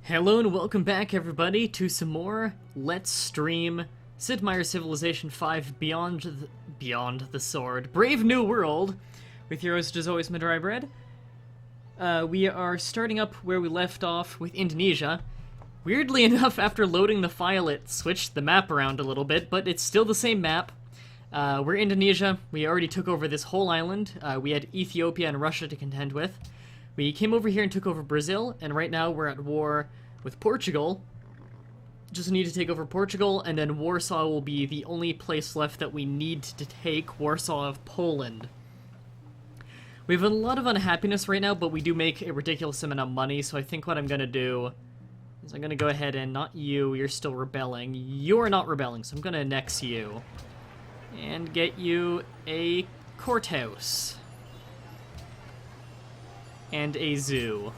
Hello and welcome back, everybody, to some more Let's Stream Sid Meier Civilization 5 Beyond the Sword. Brave New World, with your host, as always, Mah-Dry-Bread. We are starting up where we left off with Indonesia. Weirdly enough, after loading the file, it switched the map around a little bit, but it's still the same map. We're Indonesia. We already took over this whole island. We had Ethiopia and Russia to contend with. We came over here and took over Brazil, and right now we're at war with Portugal. Just need to take over Portugal, and then Warsaw will be the only place left that we need to take, Warsaw of Poland. We have a lot of unhappiness right now, but we do make a ridiculous amount of money, so I think what I'm going to do is I'm going to go ahead and, not you, you're still rebelling. You're not rebelling, so I'm going to annex you. And get you a courthouse. And a zoo.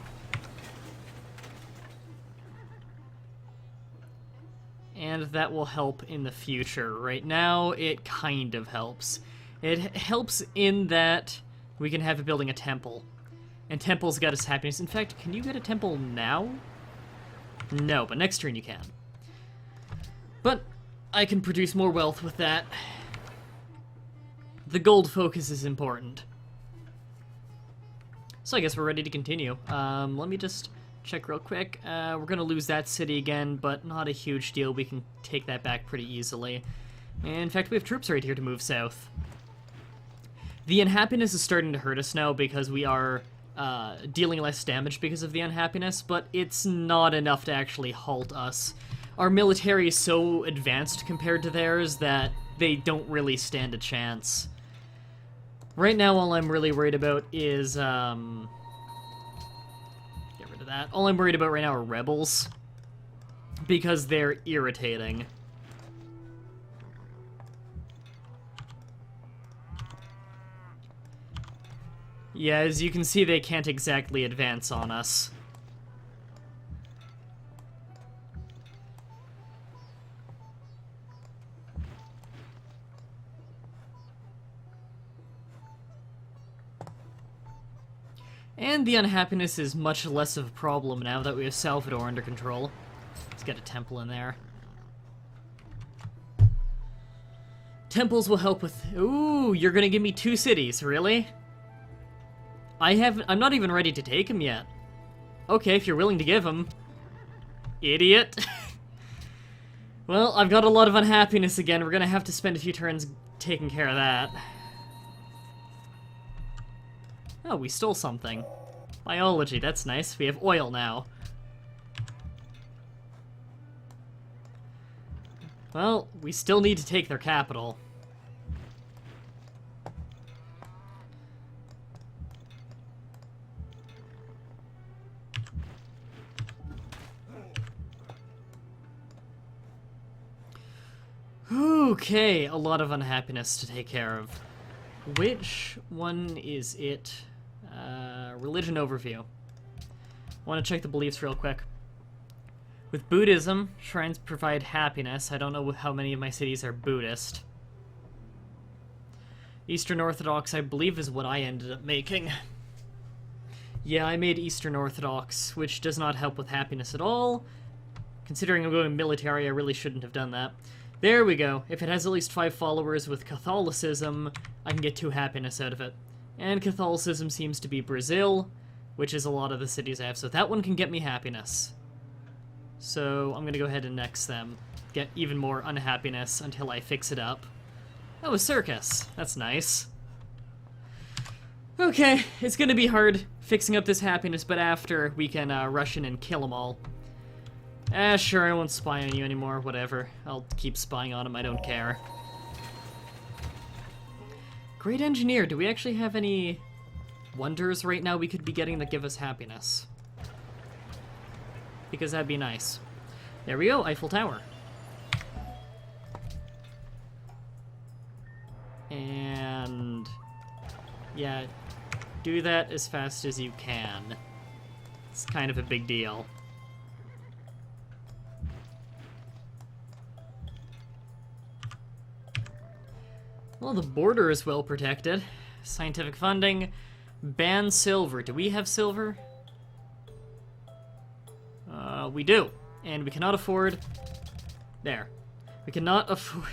And that will help in the future. Right now, it kind of helps. It helps in that we can have it building a temple. And temples get us happiness. In fact, can you get a temple now? No, but next turn you can. But I can produce more wealth with that. The gold focus is important. So I guess we're ready to continue. Let me just check real quick. We're going to lose that city again, but not a huge deal. We can take that back pretty easily. And in fact, we have troops right here to move south. The unhappiness is starting to hurt us now because we are dealing less damage because of the unhappiness, but it's not enough to actually halt us. Our military is so advanced compared to theirs that they don't really stand a chance. Right now, all I'm really worried about is, get rid of that. All I'm worried about right now are rebels, because they're irritating. Yeah, as you can see, they can't exactly advance on us. And the unhappiness is much less of a problem now that we have Salvador under control. Let's get a temple in there. Temples will help with... Ooh, you're gonna give me 2 cities, really? I'm not even ready to take them yet. Okay, if you're willing to give them. Idiot. Well, I've got a lot of unhappiness again. We're gonna have to spend a few turns taking care of that. Oh, we stole something. Biology, that's nice. We have oil now. Well, we still need to take their capital. Okay, a lot of unhappiness to take care of. Which one is it? Religion overview. Want to check the beliefs real quick. With Buddhism, shrines provide happiness. I don't know how many of my cities are Buddhist. Eastern Orthodox, I believe, is what I ended up making. Yeah, I made Eastern Orthodox, which does not help with happiness at all. Considering I'm going military, I really shouldn't have done that. There we go. If it has at least 5 followers with Catholicism, I can get 2 happiness out of it. And Catholicism seems to be Brazil, which is a lot of the cities I have, so that one can get me happiness. So I'm gonna go ahead and next them. Get even more unhappiness until I fix it up. Oh, a circus. That's nice. Okay, it's gonna be hard fixing up this happiness, but after we can rush in and kill them all. Sure, I won't spy on you anymore, whatever. I'll keep spying on him, I don't care. Great engineer, do we actually have any wonders right now we could be getting that give us happiness? Because that'd be nice. There we go, Eiffel Tower. And... yeah, do that as fast as you can. It's kind of a big deal. Well, the border is well protected. Scientific funding. Ban silver. Do we have silver? We do. And we cannot afford... There. We cannot afford...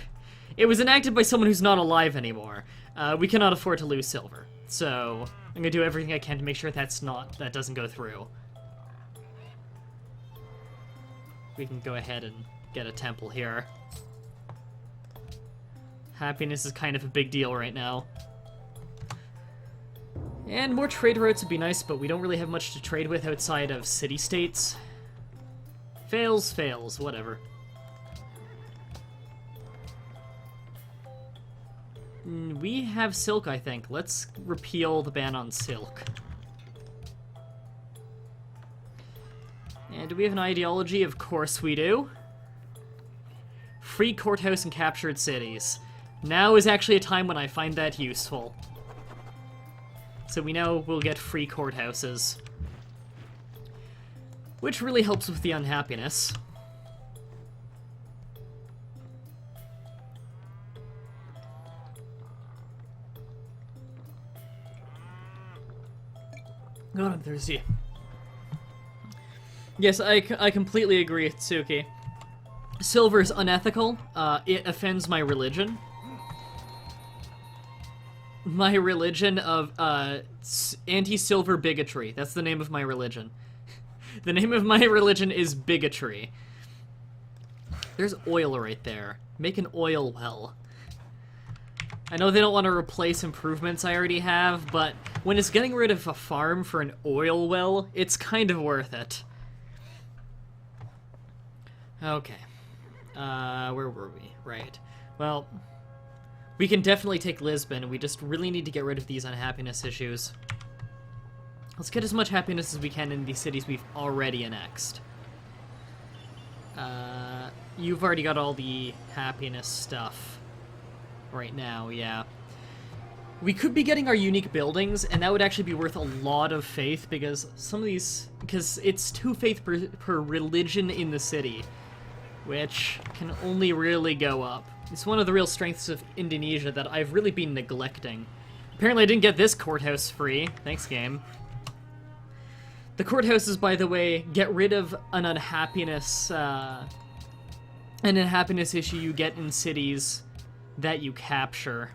It was enacted by someone who's not alive anymore. We cannot afford to lose silver. So, I'm gonna do everything I can to make sure that doesn't go through. We can go ahead and get a temple here. Happiness is kind of a big deal right now. And more trade routes would be nice, but we don't really have much to trade with outside of city-states. Fails, fails, whatever. We have silk, I think. Let's repeal the ban on silk. And do we have an ideology? Of course we do. Free courthouse and captured cities. Now is actually a time when I find that useful. So we know we'll get free courthouses. Which really helps with the unhappiness. God, I'm thirsty. Yes, I completely agree with Tsuki. Silver is unethical. It offends my religion. My religion of anti-silver bigotry. That's the name of my religion. The name of my religion is bigotry. There's oil right there. Make an oil well. I know they don't want to replace improvements I already have, but when it's getting rid of a farm for an oil well, it's kind of worth it. Okay. Where were we? Right. Well, we can definitely take Lisbon. We just really need to get rid of these unhappiness issues. Let's get as much happiness as we can in these cities we've already annexed. You've already got all the happiness stuff right now, yeah. We could be getting our unique buildings, and that would actually be worth a lot of faith, because some of these... Because it's 2 faith per religion in the city, which can only really go up. It's one of the real strengths of Indonesia that I've really been neglecting. Apparently I didn't get this courthouse free. Thanks, game. The courthouses, by the way, get rid of an unhappiness issue you get in cities that you capture.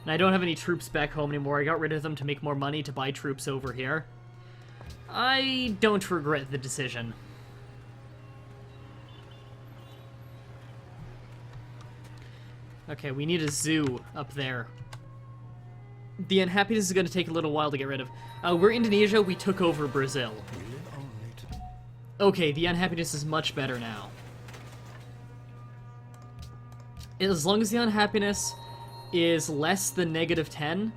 And I don't have any troops back home anymore. I got rid of them to make more money to buy troops over here. I don't regret the decision. Okay, we need a zoo up there. The unhappiness is going to take a little while to get rid of. We're Indonesia, we took over Brazil. Okay, the unhappiness is much better now. As long as the unhappiness is less than -10,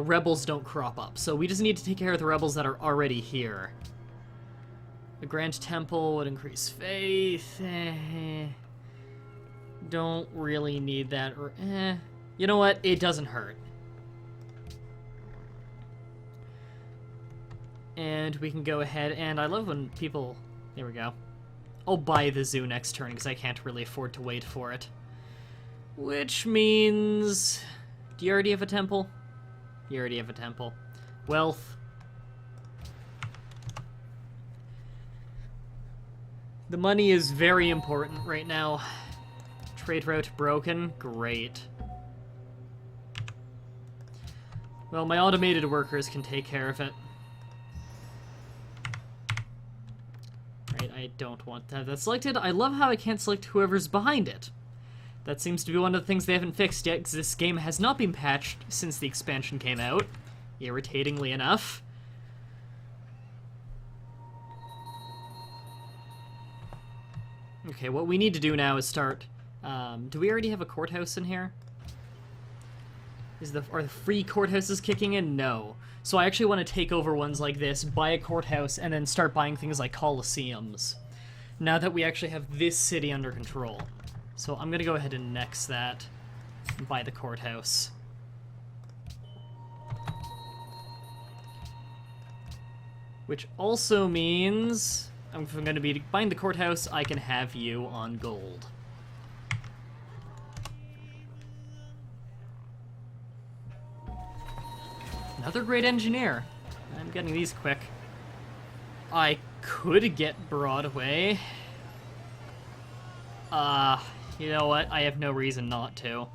rebels don't crop up. So we just need to take care of the rebels that are already here. The Grand Temple would increase faith. Don't really need that. You know what? It doesn't hurt. And we can go ahead, and I love when people... There we go. I'll buy the zoo next turn, because I can't really afford to wait for it. Which means... Do you already have a temple? You already have a temple. Wealth. The money is very important right now. Trade route broken. Great. Well, my automated workers can take care of it. Right, I don't want to have that selected. I love how I can't select whoever's behind it. That seems to be one of the things they haven't fixed yet, because this game has not been patched since the expansion came out, irritatingly enough. Okay, what we need to do now is start... do we already have a courthouse in here? Are the free courthouses kicking in? No. So I actually want to take over ones like this, buy a courthouse, and then start buying things like coliseums. Now that we actually have this city under control. So I'm going to go ahead and annex that and buy the courthouse. Which also means, if I'm going to be buying the courthouse, I can have you on gold. Another great engineer. I'm getting these quick. I could get Broadway. You know what? I have no reason not to.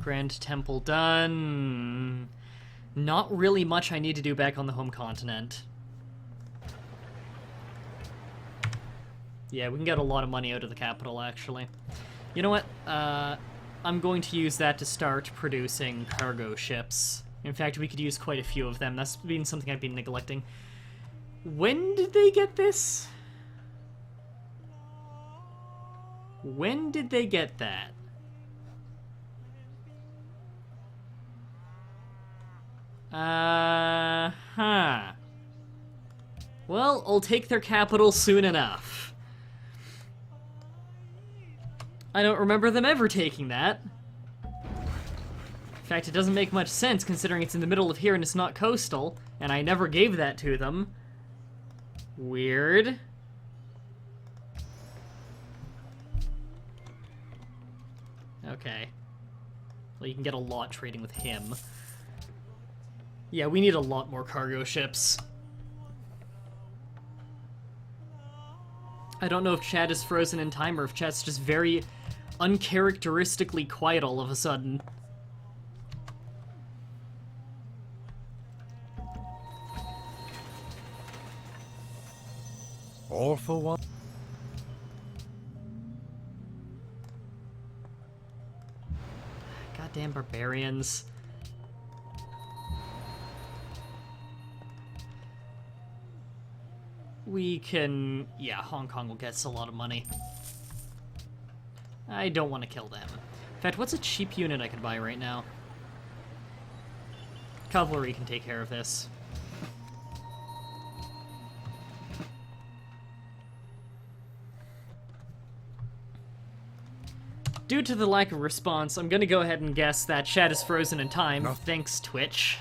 Grand Temple done. Not really much I need to do back on the home continent. Yeah, we can get a lot of money out of the capital, actually. You know what? I'm going to use that to start producing cargo ships. In fact, we could use quite a few of them. That's been something I've been neglecting. When did they get this? When did they get that? Huh. Well, I'll take their capital soon enough. I don't remember them ever taking that. In fact, it doesn't make much sense considering it's in the middle of here and it's not coastal, and I never gave that to them. Weird. Okay. Well, you can get a lot trading with him. Yeah, we need a lot more cargo ships. I don't know if chat is frozen in time or if chat's just very uncharacteristically quiet all of a sudden. All for one. Goddamn barbarians. We can... yeah, Hong Kong will get us a lot of money. I don't want to kill them. In fact, what's a cheap unit I could buy right now? Cavalry can take care of this. Due to the lack of response, I'm gonna go ahead and guess that chat is frozen in time. No. Thanks, Twitch.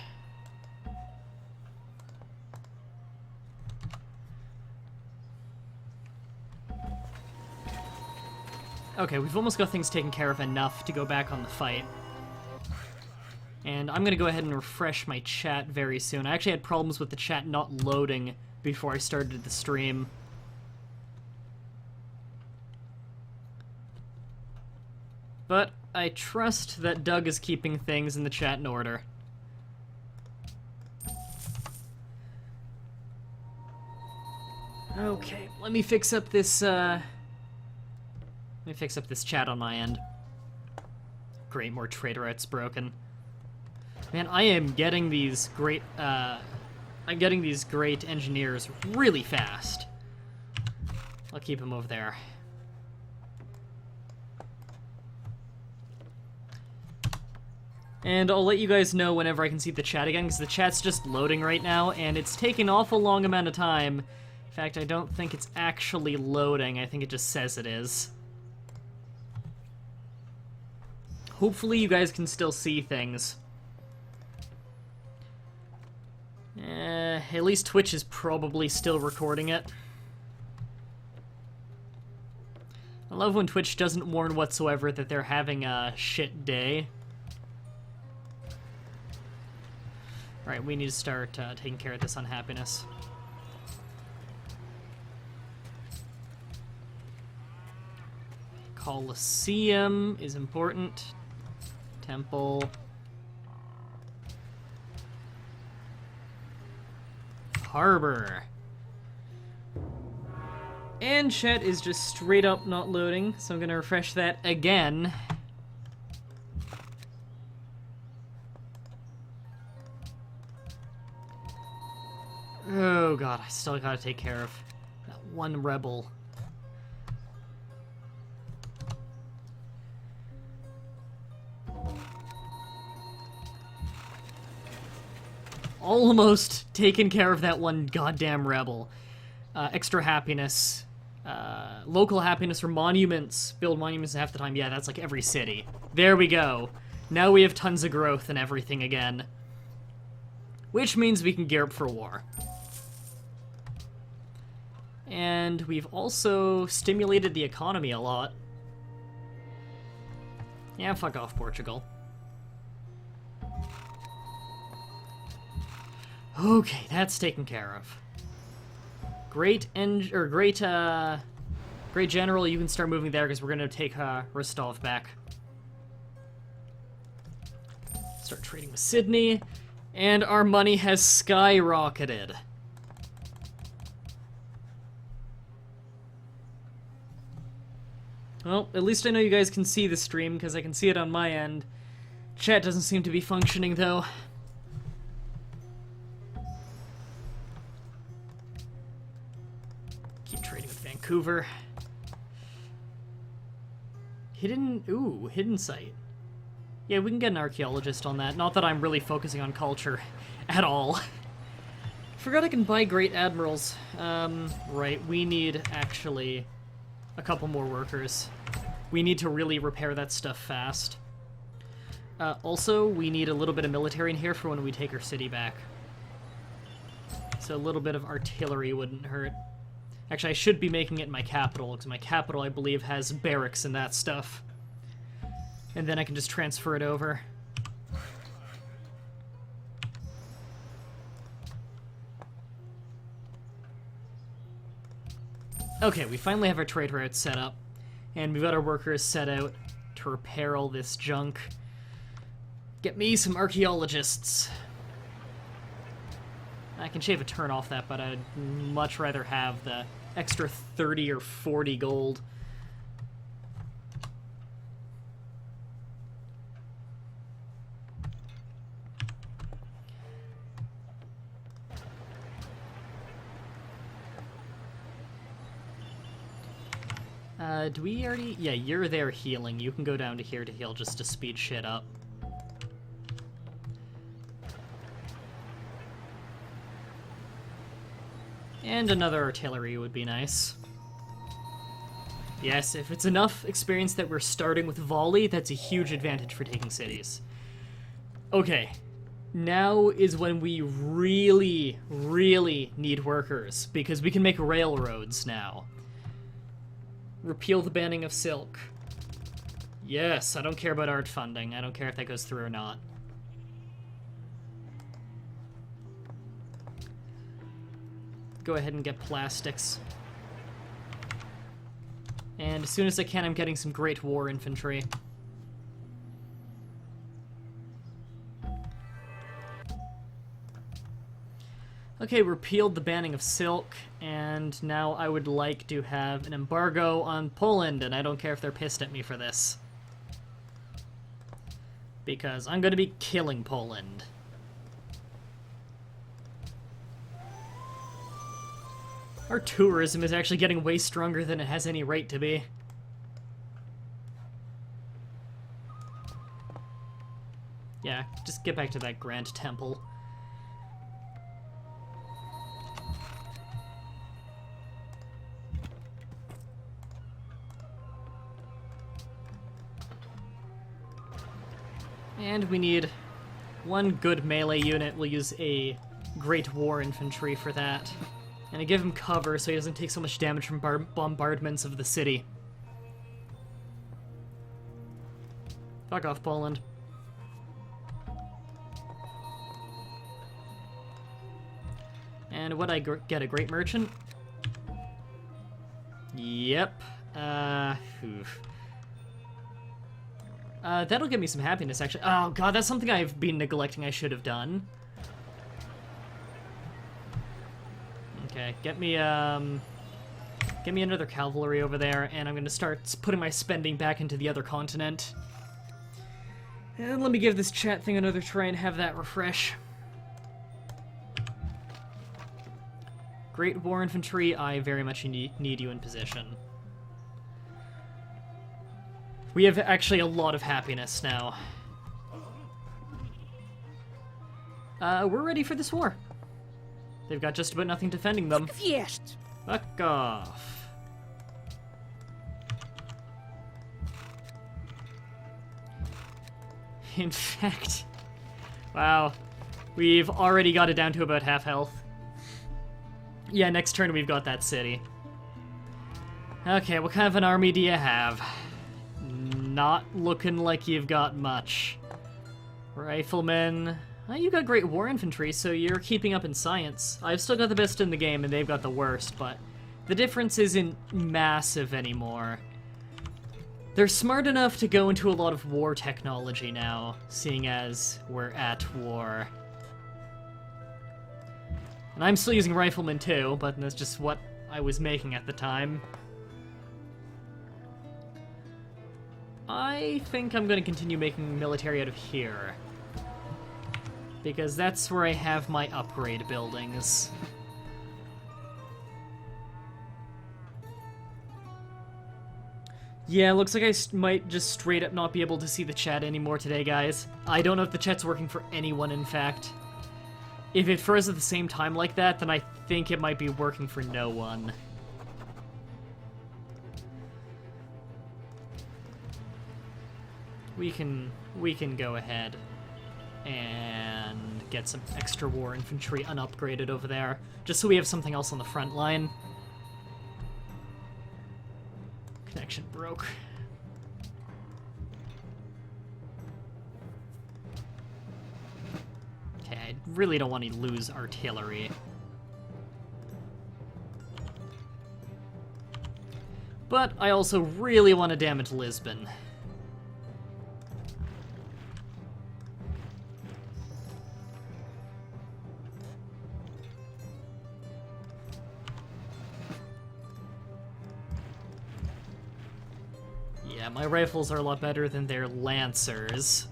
Okay, we've almost got things taken care of enough to go back on the fight. And I'm gonna go ahead and refresh my chat very soon. I actually had problems with the chat not loading before I started the stream. But I trust that Doug is keeping things in the chat in order. Okay, let me fix up this, chat on my end. Great, more trade routes broken. Man, I am getting these great, I'm getting these great engineers really fast. I'll keep them over there. And I'll let you guys know whenever I can see the chat again, because the chat's just loading right now, and it's taking an awful long amount of time. In fact, I don't think it's actually loading. I think it just says it is. Hopefully you guys can still see things. At least Twitch is probably still recording it. I love when Twitch doesn't warn whatsoever that they're having a shit day. Alright, we need to start taking care of this unhappiness. Colosseum is important. Temple. Harbor. And chat is just straight up not loading, so I'm gonna refresh that again. Oh god, I still gotta take care of that one rebel. Almost taken care of that one goddamn rebel. Extra happiness. Local happiness for monuments. Build monuments half the time. Yeah, that's like every city. There we go. Now we have tons of growth and everything again. Which means we can gear up for war. And we've also stimulated the economy a lot. Yeah, fuck off, Portugal. Okay, that's taken care of. Great great general, you can start moving there because we're gonna take Rostov back. Start trading with Sydney, and our money has skyrocketed. Well, at least I know you guys can see the stream, because I can see it on my end. Chat doesn't seem to be functioning, though. Keep trading with Vancouver. Hidden site. Yeah, we can get an archaeologist on that. Not that I'm really focusing on culture at all. Forgot I can buy great admirals. Right, we need, actually, a couple more workers. We need to really repair that stuff fast. Also, we need a little bit of military in here for when we take our city back. So a little bit of artillery wouldn't hurt. Actually, I should be making it my capital, because my capital, I believe, has barracks and that stuff. And then I can just transfer it over. Okay, we finally have our trade route set up. And we've got our workers set out to repair all this junk. Get me some archaeologists. I can shave a turn off that, but I'd much rather have the extra 30 or 40 gold. Do we already... Yeah, you're there healing. You can go down to here to heal just to speed shit up. And another artillery would be nice. Yes, if it's enough experience that we're starting with volley, that's a huge advantage for taking cities. Okay. Now is when we really, really need workers, because we can make railroads now. Repeal the banning of silk. Yes, I don't care about art funding. I don't care if that goes through or not. Go ahead and get plastics. And as soon as I can, I'm getting some great war infantry. Okay, repealed the banning of silk, and now I would like to have an embargo on Poland, and I don't care if they're pissed at me for this. Because I'm gonna be killing Poland. Our tourism is actually getting way stronger than it has any right to be. Yeah, just get back to that Grand Temple. And we need one good melee unit. We'll use a Great War Infantry for that. And I give him cover so he doesn't take so much damage from bombardments of the city. Fuck off, Poland. And would I get a Great Merchant? Yep. Oof. That'll give me some happiness, actually. Oh, God, that's something I've been neglecting I should have done. Okay, get me another cavalry over there, and I'm gonna start putting my spending back into the other continent. And let me give this chat thing another try and have that refresh. Great War Infantry, I very much need you in position. We have actually a lot of happiness now. We're ready for this war. They've got just about nothing defending them. Fuck off. In fact, wow, we've already got it down to about half health. Yeah, next turn we've got that city. Okay, what kind of an army do you have? Not looking like you've got much. Riflemen, You got great war infantry, so you're keeping up in science. I've still got the best in the game, and they've got the worst, but the difference isn't massive anymore. They're smart enough to go into a lot of war technology now, seeing as we're at war. And I'm still using riflemen too, but that's just what I was making at the time. I think I'm going to continue making military out of here, because that's where I have my upgrade buildings. Yeah, looks like I might just straight up not be able to see the chat anymore today, guys. I don't know if the chat's working for anyone, in fact. If it froze at the same time like that, then I think it might be working for no one. We can go ahead and get some extra war infantry unupgraded over there, just so we have something else on the front line. Connection broke. Okay, I really don't want to lose artillery. But I also really want to damage Lisbon. Yeah, my rifles are a lot better than their lancers.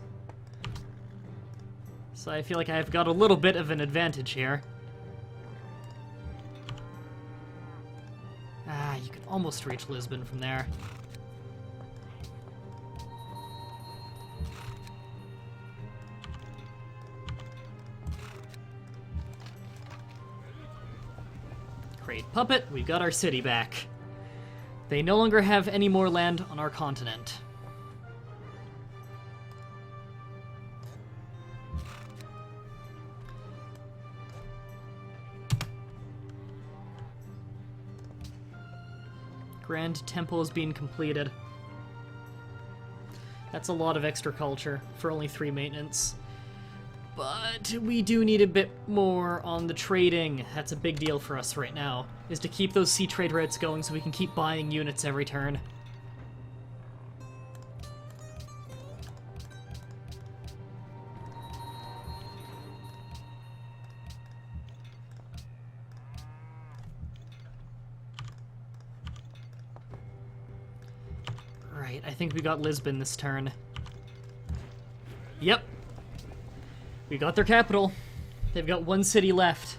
So I feel like I've got a little bit of an advantage here. Ah, you can almost reach Lisbon from there. Great puppet, we've got our city back. They no longer have any more land on our continent. Grand Temple is being completed. That's a lot of extra culture for only 3 maintenance. But we do need a bit more on the trading. That's a big deal for us right now, is to keep those sea trade routes going so we can keep buying units every turn. Right, I think we got Lisbon this turn. Yep. We got their capital. They've got 1 city left.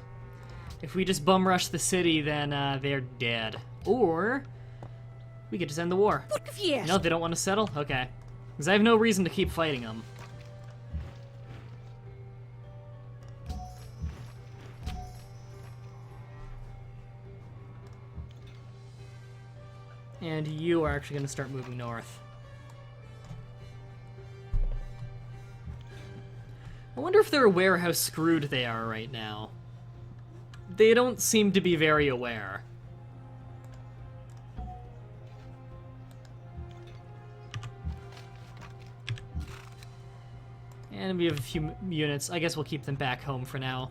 If we just bum rush the city, then they're dead. Or we could just end the war. No, they don't want to settle? Okay. Because I have no reason to keep fighting them. And you are actually going to start moving north. I wonder if they're aware how screwed they are right now. They don't seem to be very aware. And we have a few units. I guess we'll keep them back home for now.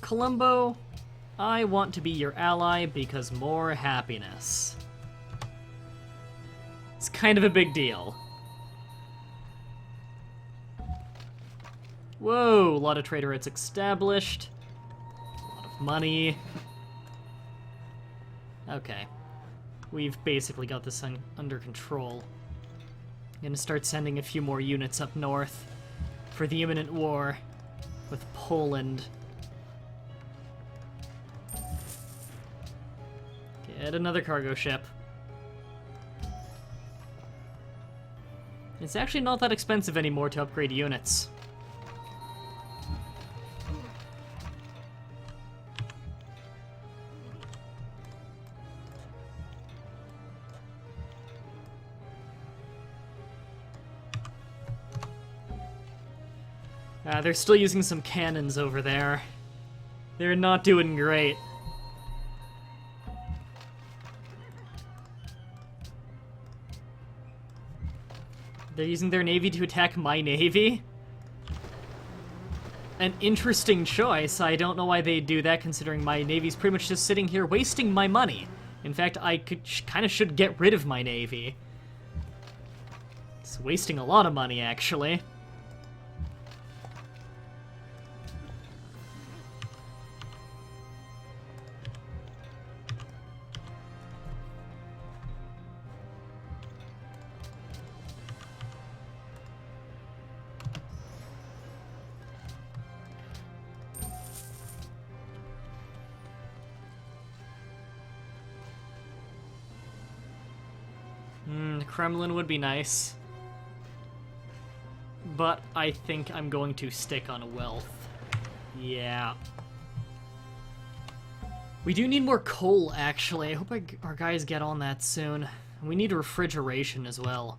Colombo, I want to be your ally because more happiness. It's kind of a big deal. Whoa, a lot of trader rates established. A lot of money. Okay. We've basically got this thing under control. I'm gonna start sending a few more units up north for the imminent war with Poland. Get another cargo ship. It's actually not that expensive anymore to upgrade units. They're still using some cannons over there. They're not doing great. They're using their navy to attack my navy? An interesting choice. I don't know why they do that, considering my navy's pretty much just sitting here wasting my money. In fact, I kind of should get rid of my navy. It's wasting a lot of money, actually. Kremlin would be nice. But I think I'm going to stick on wealth. Yeah. We do need more coal, actually. I hope our guys get on that soon. We need refrigeration as well,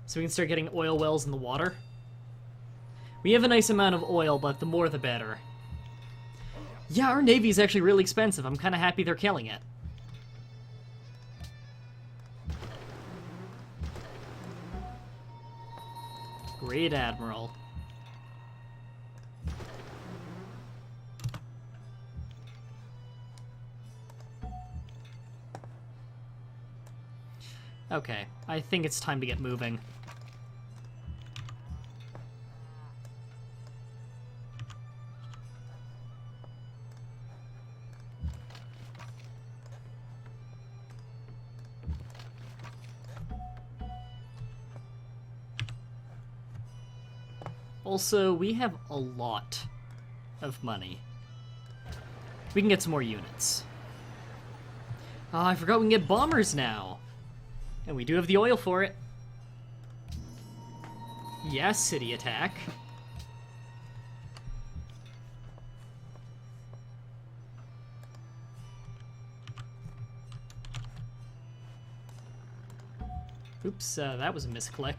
so we can start getting oil wells in the water. We have a nice amount of oil, but the more the better. Yeah, our navy is actually really expensive. I'm kind of happy they're killing it. Great Admiral. Okay, I think it's time to get moving. Also, we have a lot of money. We can get some more units. Oh, I forgot we can get bombers now. And we do have the oil for it. Yes, city attack. Oops, that was a misclick.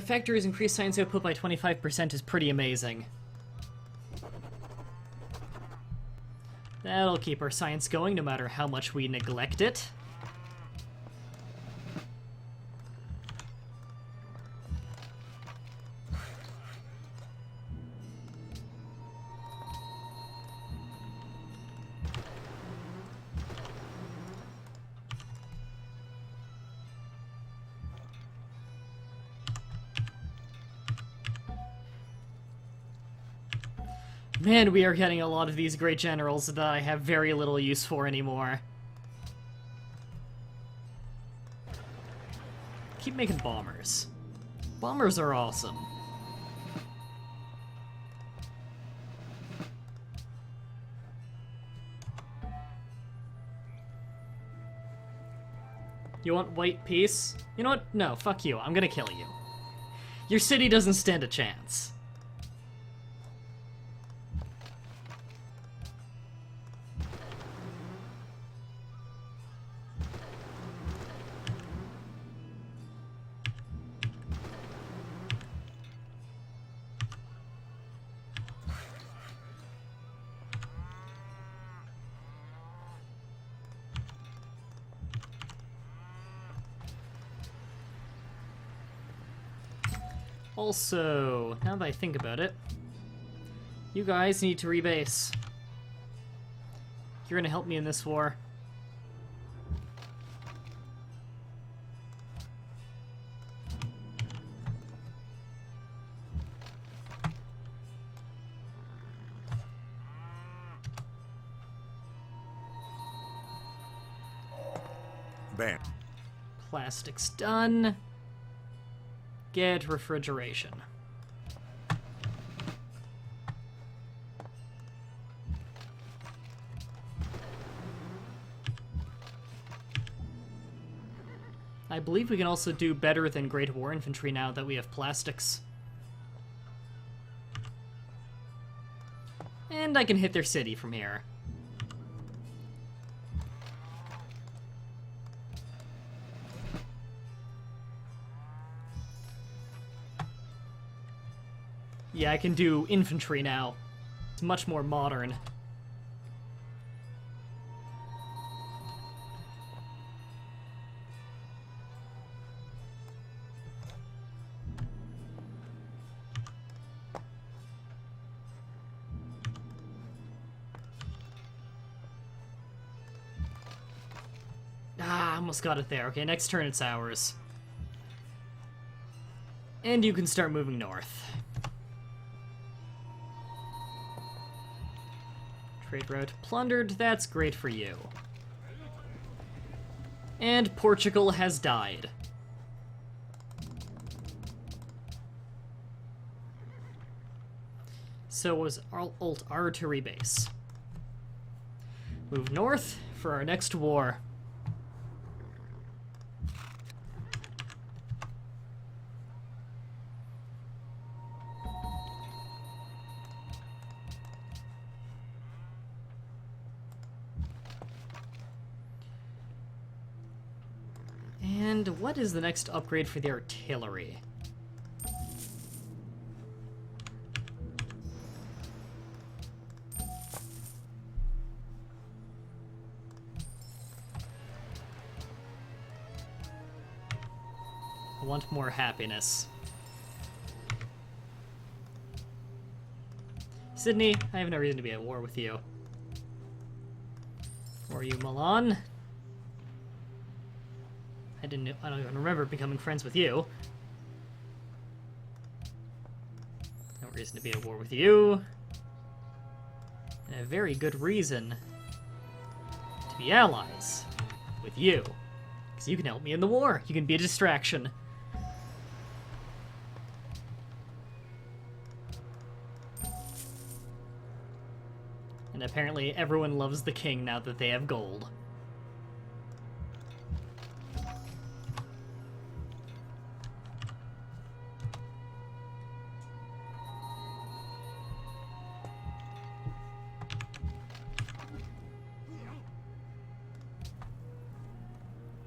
Factories increase science output by 25% is pretty amazing. That'll keep our science going no matter how much we neglect it. Man, we are getting a lot of these great generals that I have very little use for anymore. Keep making bombers. Bombers are awesome. You want white peace? You know what? No, fuck you. I'm gonna kill you. Your city doesn't stand a chance. Also, now that I think about it, you guys need to rebase. You're gonna help me in this war. Bam. Plastic's done. Get refrigeration. I believe we can also do better than Great War Infantry now that we have plastics. And I can hit their city from here. Yeah, I can do infantry now. It's much more modern. Ah, almost got it there. Okay, next turn it's ours. And you can start moving north. Trade route plundered, that's great for you. And Portugal has died. So was our Alt Artillery base. Move north for our next war. And what is the next upgrade for the artillery? I want more happiness. Sydney, I have no reason to be at war with you. Or you, Milan. I don't even remember becoming friends with you. No reason to be at war with you. And a very good reason to be allies with you. Because you can help me in the war. You can be a distraction. And apparently everyone loves the king now that they have gold.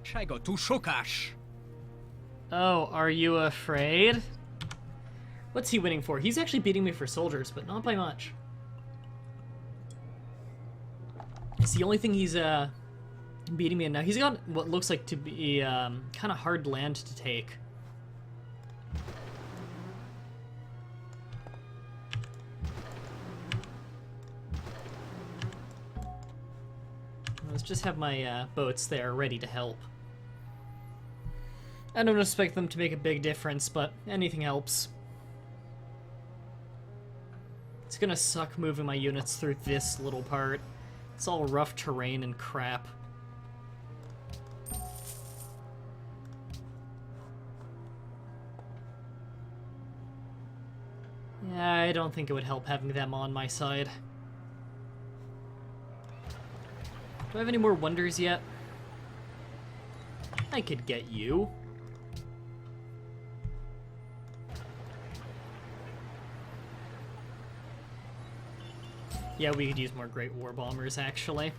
Czego tu szukasz? Oh, are you afraid? What's he winning for? He's actually beating me for soldiers, but not by much. It's the only thing he's beating me in now. He's got what looks like to be kind of hard land to take. Let's just have my boats there ready to help. I don't expect them to make a big difference, but anything helps. It's gonna suck moving my units through this little part. It's all rough terrain and crap. Yeah, I don't think it would help having them on my side. Do I have any more wonders yet? I could get you. Yeah, we could use more Great War Bombers, actually.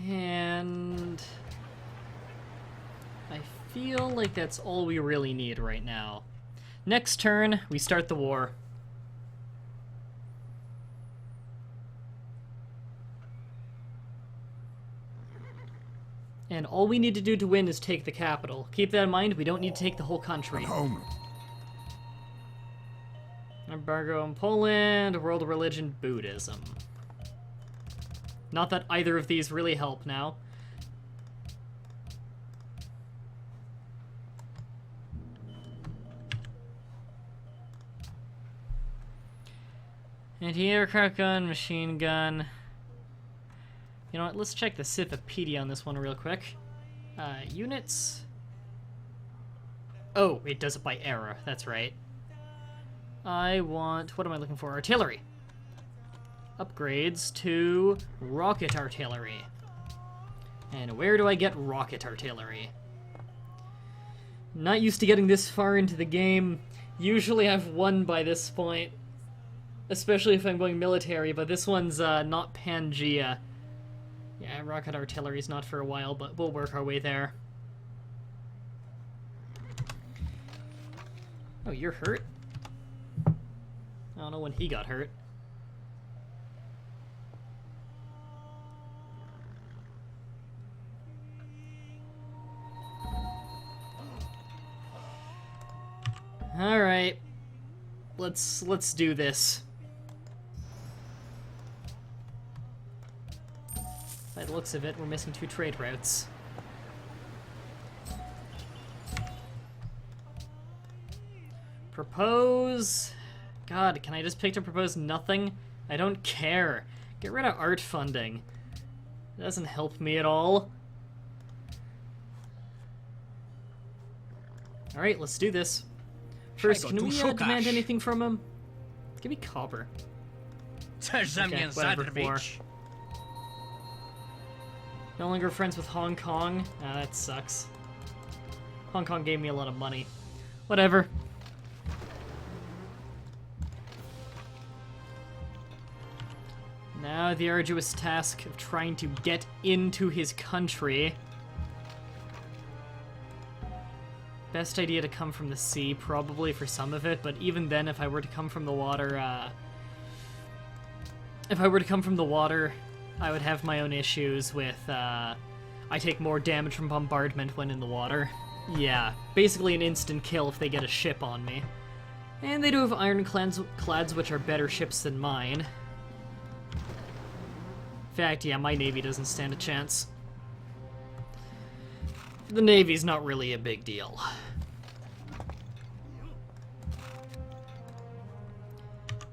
And I feel like that's all we really need right now. Next turn, we start the war. And all we need to do to win is take the capital. Keep that in mind, we don't need to take the whole country. Home. Embargo on Poland, world religion, Buddhism. Not that either of these really help now. Anti-aircraft gun, machine gun. You know what, let's check the Scythopedia on this one real quick. Units. Oh, it does it by era, that's right. I want, what am I looking for? Artillery. upgrades to rocket artillery. And where do I get rocket artillery? Not used to getting this far into the game. Usually I've won by this point, especially if I'm going military, but this one's not Pangea. Yeah, rocket artillery's not for a while, but we'll work our way there. Oh, you're hurt? I don't know when he got hurt. Alright. Let's do this. By the looks of it, we're missing 2 trade routes. Propose... God, can I just pick to propose nothing? I don't care. Get rid of art funding. It doesn't help me at all. Alright, let's do this. First, can we demand anything from him? Give me copper. Okay, whatever, 4. No longer friends with Hong Kong? Ah, that sucks. Hong Kong gave me a lot of money. Whatever. Now the arduous task of trying to get into his country. Best idea to come from the sea, probably, for some of it, but even then, if I were to come from the water, I would have my own issues with, I take more damage from bombardment when in the water. Yeah, basically an instant kill if they get a ship on me. And they do have ironclads, which are better ships than mine. In fact, yeah, my navy doesn't stand a chance. The navy's not really a big deal.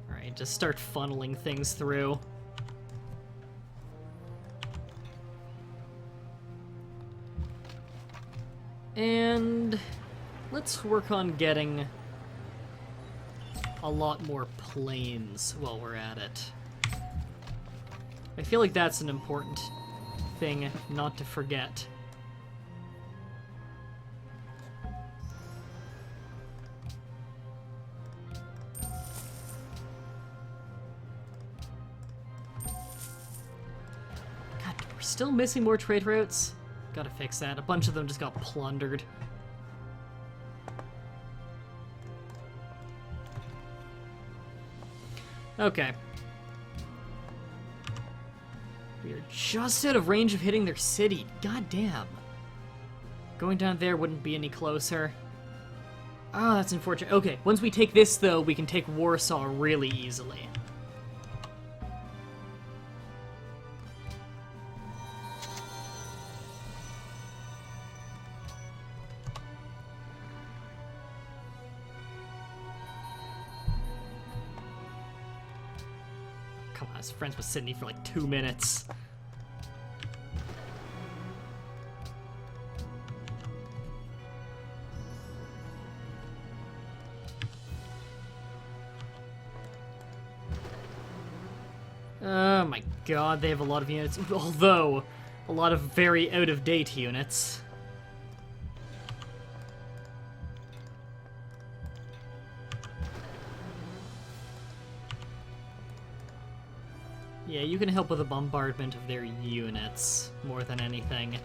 Alright, just start funneling things through. And let's work on getting a lot more planes while we're at it. I feel like that's an important thing not to forget. God, we're still missing more trade routes? Gotta fix that. A bunch of them just got plundered. Okay. We are just out of range of hitting their city. God damn. Going down there wouldn't be any closer. Oh, that's unfortunate. Okay, once we take this, though, we can take Warsaw really easily. Come on, I was friends with Sydney for like 2 minutes. Oh my god, they have a lot of units, although a lot of very out-of-date units. Yeah, you can help with the bombardment of their units more than anything.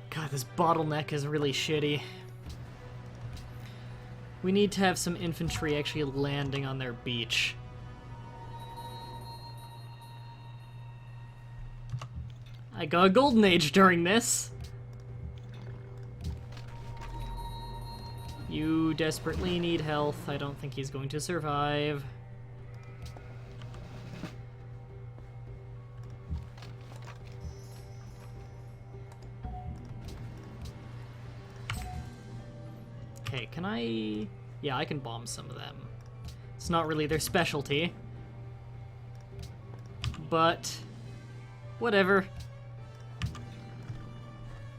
God, this bottleneck is really shitty. We need to have some infantry actually landing on their beach. I got a golden age during this. You desperately need health. I don't think he's going to survive. Okay, can I... Yeah, I can bomb some of them. It's not really their specialty. But... whatever.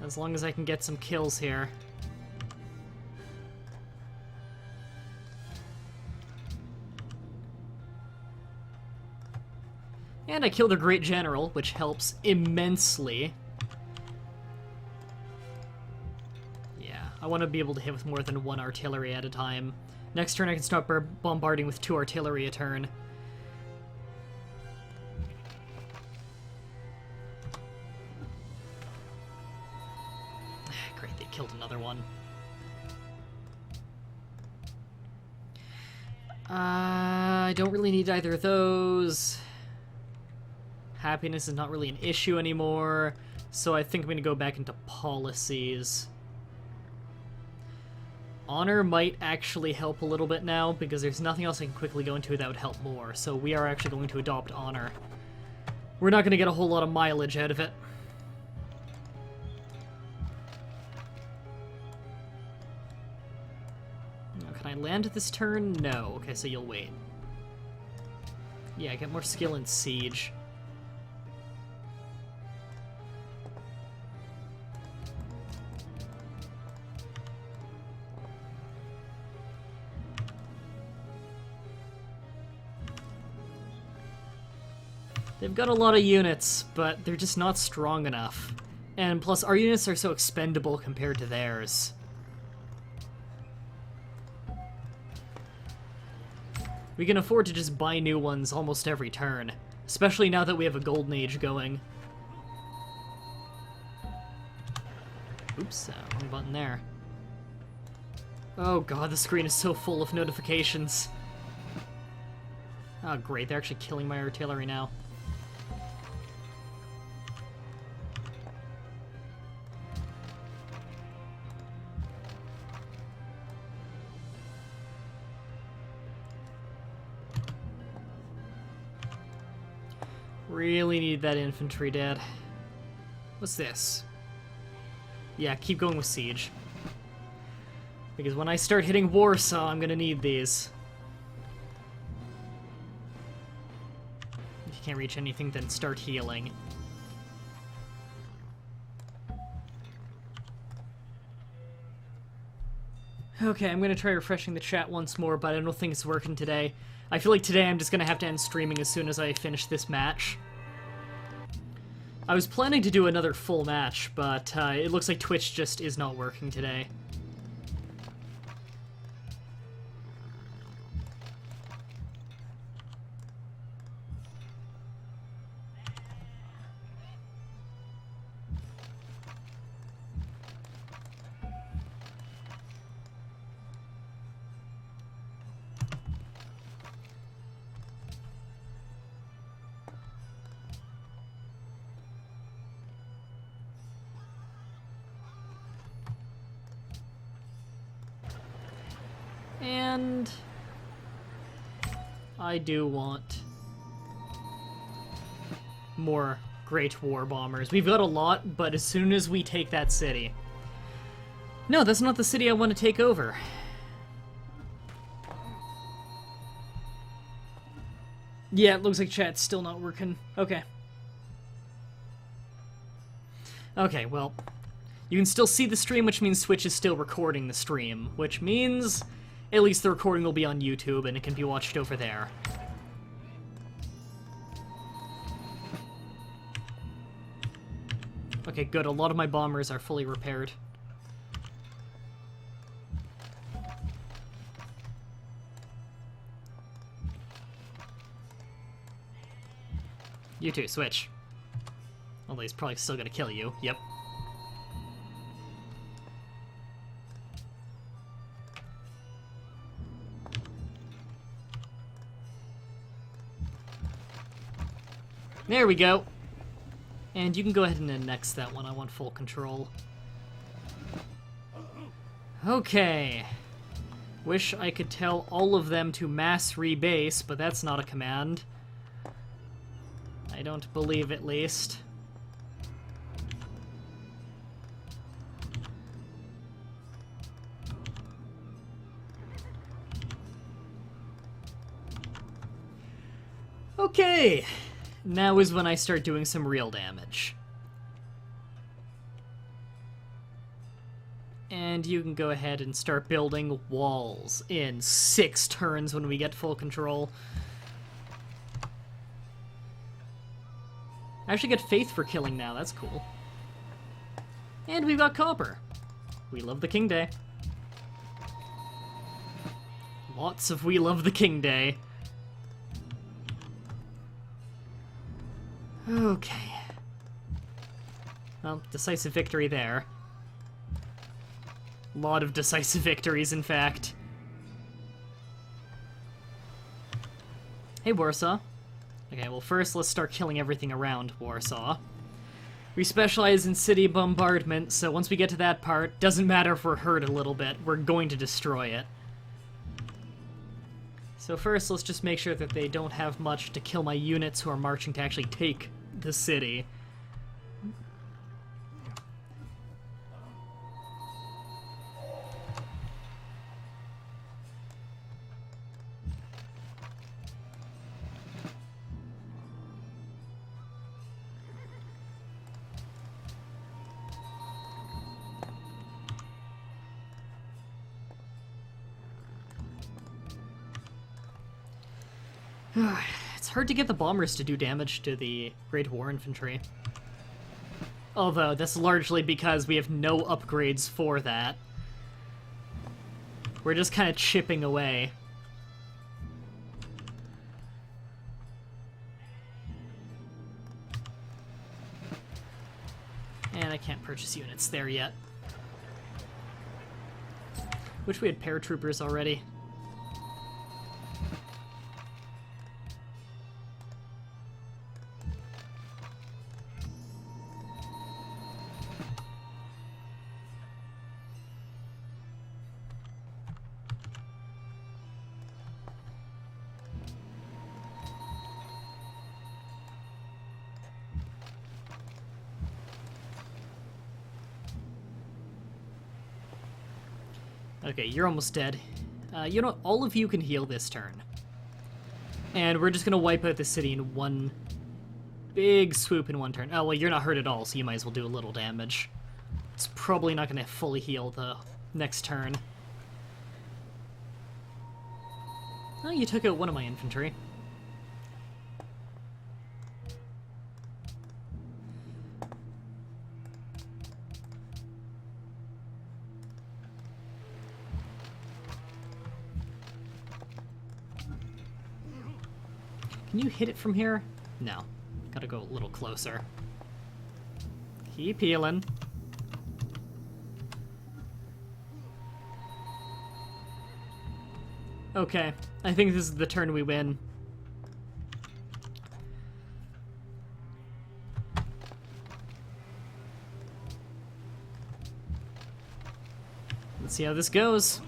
As long as I can get some kills here. And I killed their Great General, which helps immensely. Yeah, I want to be able to hit with more than one artillery at a time. Next turn I can start bombarding with 2 artillery a turn. Great, they killed another one. I don't really need either of those. Happiness is not really an issue anymore, so I think I'm going to go back into policies. Honor might actually help a little bit now, because there's nothing else I can quickly go into that would help more, so we are actually going to adopt honor. We're not going to get a whole lot of mileage out of it. Now, can I land this turn? No. Okay, so you'll wait. Yeah, get more skill in siege. They've got a lot of units, but they're just not strong enough. And plus, our units are so expendable compared to theirs. We can afford to just buy new ones almost every turn, especially now that we have a golden age going. Oops, wrong button there. Oh god, the screen is so full of notifications. Oh great, they're actually killing my artillery now. Really need that infantry dead. What's this? Yeah, keep going with siege. Because when I start hitting Warsaw, I'm gonna need these. If you can't reach anything, then start healing. Okay, I'm gonna try refreshing the chat once more, but I don't think it's working today. I feel like today I'm just gonna have to end streaming as soon as I finish this match. I was planning to do another full match, but it looks like Twitch just is not working today. And I do want more Great War Bombers. We've got a lot, but as soon as we take that city... No, that's not the city I want to take over. Yeah, it looks like chat's still not working. Okay. Okay, well, you can still see the stream, which means Twitch is still recording the stream, which means at least the recording will be on YouTube and it can be watched over there. Okay, good. A lot of my bombers are fully repaired. You too, switch. Although he's probably still gonna kill you. Yep. There we go. And you can go ahead and annex that one. I want full control. Okay. Wish I could tell all of them to mass rebase, but that's not a command. I don't believe, at least. Okay. Now is when I start doing some real damage. And you can go ahead and start building walls in 6 turns when we get full control. I actually get faith for killing now, that's cool. And we've got copper. We love the King Day. Lots of we love the King Day. Okay. Well, decisive victory there. A lot of decisive victories, in fact. Hey, Warsaw. Okay, well first let's start killing everything around Warsaw. We specialize in city bombardment, so once we get to that part, doesn't matter if we're hurt a little bit, we're going to destroy it. So first, let's just make sure that they don't have much to kill my units who are marching to actually take the city. It's hard to get the bombers to do damage to the Great War Infantry. Although, that's largely because we have no upgrades for that. We're just kind of chipping away. And I can't purchase units there yet. Wish we had paratroopers already. Okay, you're almost dead. You know, all of you can heal this turn. And we're just gonna wipe out the city in one big swoop in one turn. Oh, well, you're not hurt at all, so you might as well do a little damage. It's probably not gonna fully heal the next turn. Oh, you took out one of my infantry. Can you hit it from here? No. Gotta go a little closer. Keep healing. Okay. I think this is the turn we win. Let's see how this goes.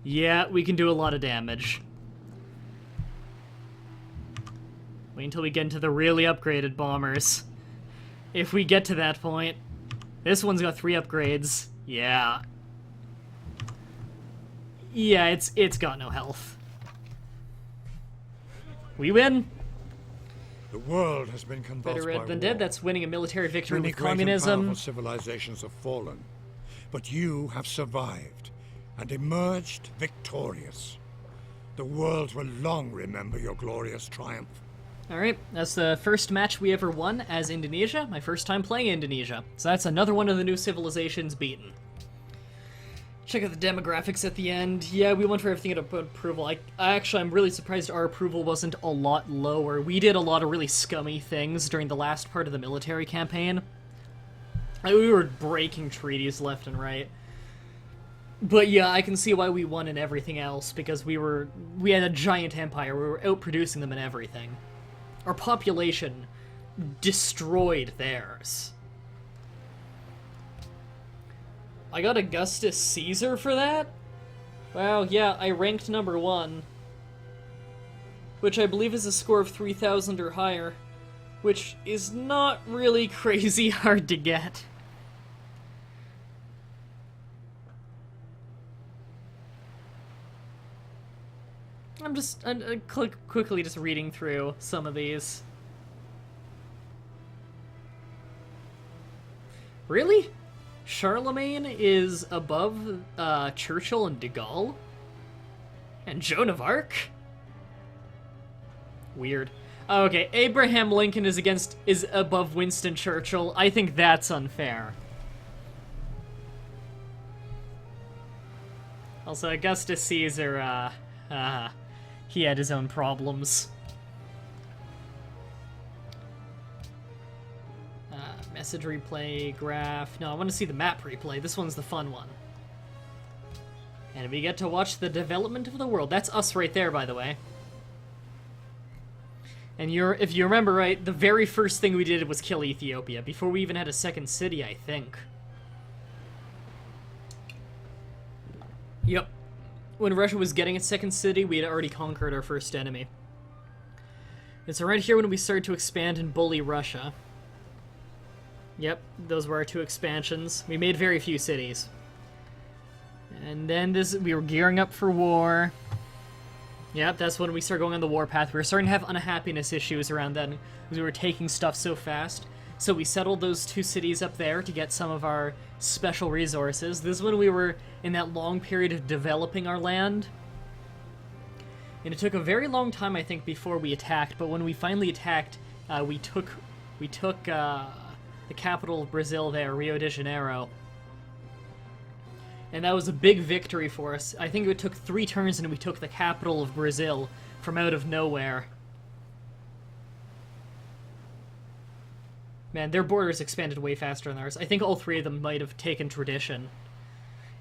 Yeah, we can do a lot of damage. Wait until we get into the really upgraded bombers. If we get to that point. This one's got 3 upgrades. Yeah. Yeah, it's got no health. We win. The world has been convulsed Better red by than war. dead. That's winning a military victory Many with great and communism. powerful civilizations have fallen, but you have survived and emerged victorious. The world will long remember your glorious triumph. Alright, that's the first match we ever won as Indonesia. My first time playing Indonesia. So that's another one of the new civilizations beaten. Check out the demographics at the end. Yeah, we went for everything at approval. I'm really surprised our approval wasn't a lot lower. We did a lot of really scummy things during the last part of the military campaign. We were breaking treaties left and right. But yeah, I can see why we won in everything else, because we had a giant empire. We were outproducing them in everything. Our population destroyed theirs. I got Augustus Caesar for that? Wow, yeah, I ranked number 1. Which I believe is a score of 3,000 or higher. Which is not really crazy hard to get. I'm quickly just reading through some of these. Really? Charlemagne is above Churchill and de Gaulle? And Joan of Arc? Weird. Okay, Abraham Lincoln is above Winston Churchill. I think that's unfair. Also, Augustus Caesar, he had his own problems. Message replay, graph. No, I want to see the map replay. This one's the fun one. And we get to watch the development of the world. That's us right there, by the way. And if you remember right, the very first thing we did was kill Ethiopia, before we even had a second city, I think. Yep. When Russia was getting its second city, we had already conquered our first enemy. It's right here when we started to expand and bully Russia. Yep, those were our 2 expansions. We made very few cities. And then we were gearing up for war. Yep, that's when we started going on the warpath. We were starting to have unhappiness issues around then, because we were taking stuff so fast. So we settled those 2 cities up there to get some of our special resources. This is when we were in that long period of developing our land. And it took a very long time, I think, before we attacked, but when we finally attacked, we took the capital of Brazil there, Rio de Janeiro. And that was a big victory for us. I think it took 3 turns and we took the capital of Brazil from out of nowhere. Man, their borders expanded way faster than ours. I think all 3 of them might have taken tradition.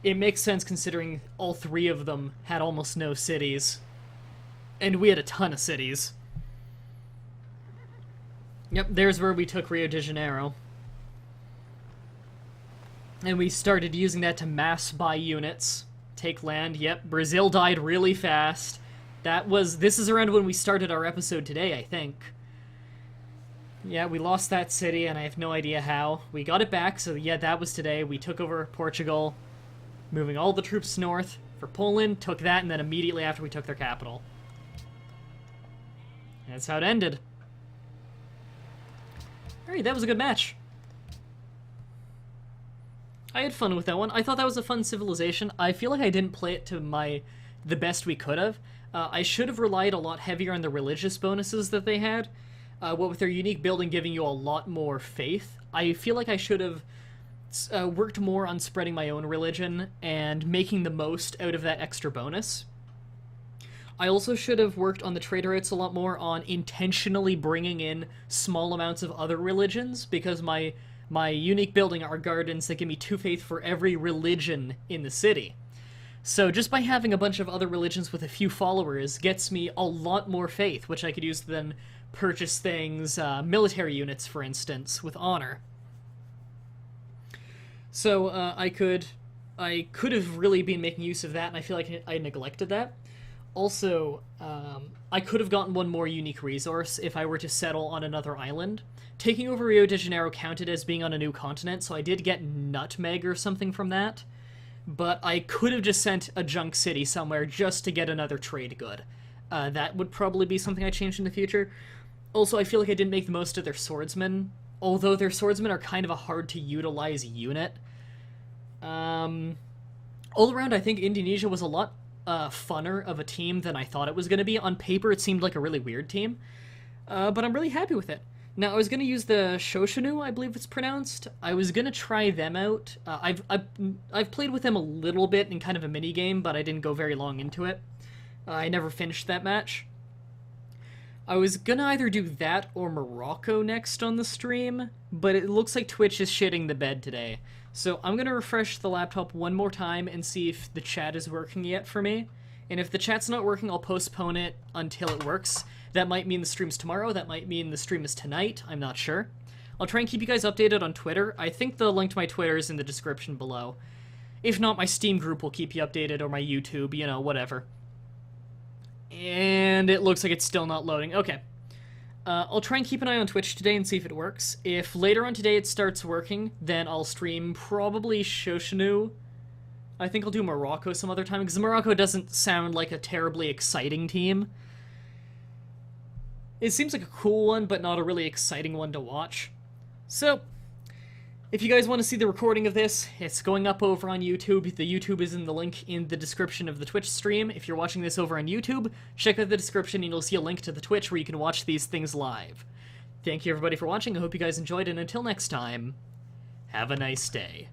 It makes sense considering all 3 of them had almost no cities. And we had a ton of cities. Yep, there's where we took Rio de Janeiro. And we started using that to mass buy units, take land. Yep, Brazil died really fast. This is around when we started our episode today, I think. Yeah, we lost that city, and I have no idea how. We got it back, so yeah, that was today. We took over Portugal, moving all the troops north for Poland, took that, and then immediately after we took their capital. And that's how it ended. Alright, that was a good match. I had fun with that one. I thought that was a fun civilization. I feel like I didn't play it to the best we could have. I should have relied a lot heavier on the religious bonuses that they had. What with their unique building giving you a lot more faith. I feel like I should have worked more on spreading my own religion and making the most out of that extra bonus. I also should have worked on the trader routes a lot more on intentionally bringing in small amounts of other religions, because my unique building are gardens that give me 2 faith for every religion in the city. So just by having a bunch of other religions with a few followers gets me a lot more faith, which I could use to then purchase things, military units, for instance, with honor. So I could have really been making use of that, and I feel like I neglected that. Also, I could have gotten one more unique resource if I were to settle on another island. Taking over Rio de Janeiro counted as being on a new continent, so I did get nutmeg or something from that. But I could have just sent a junk city somewhere just to get another trade good. That would probably be something I changed in the future. Also, I feel like I didn't make the most of their swordsmen, although their swordsmen are kind of a hard-to-utilize unit. All around, I think Indonesia was a lot funner of a team than I thought it was going to be. On paper, it seemed like a really weird team, but I'm really happy with it. Now, I was going to use the Shoshinu, I believe it's pronounced. I was going to try them out. I've played with them a little bit in kind of a mini-game, but I didn't go very long into it. I never finished that match. I was going to either do that or Morocco next on the stream, but it looks like Twitch is shitting the bed today. So I'm going to refresh the laptop one more time and see if the chat is working yet for me. And if the chat's not working, I'll postpone it until it works. That might mean the stream's tomorrow, that might mean the stream is tonight, I'm not sure. I'll try and keep you guys updated on Twitter. I think the link to my Twitter is in the description below. If not, my Steam group will keep you updated, or my YouTube, you know, whatever. And it looks like it's still not loading. Okay. I'll try and keep an eye on Twitch today and see if it works. If later on today it starts working, then I'll stream probably Shoshinu. I think I'll do Morocco some other time, because Morocco doesn't sound like a terribly exciting team. It seems like a cool one, but not a really exciting one to watch. So, If you guys want to see the recording of this, it's going up over on YouTube. The YouTube is in the link in the description of the Twitch stream. If you're watching this over on YouTube, check out the description and you'll see a link to the Twitch where you can watch these things live. Thank you everybody for watching. I hope you guys enjoyed, and until next time, have a nice day.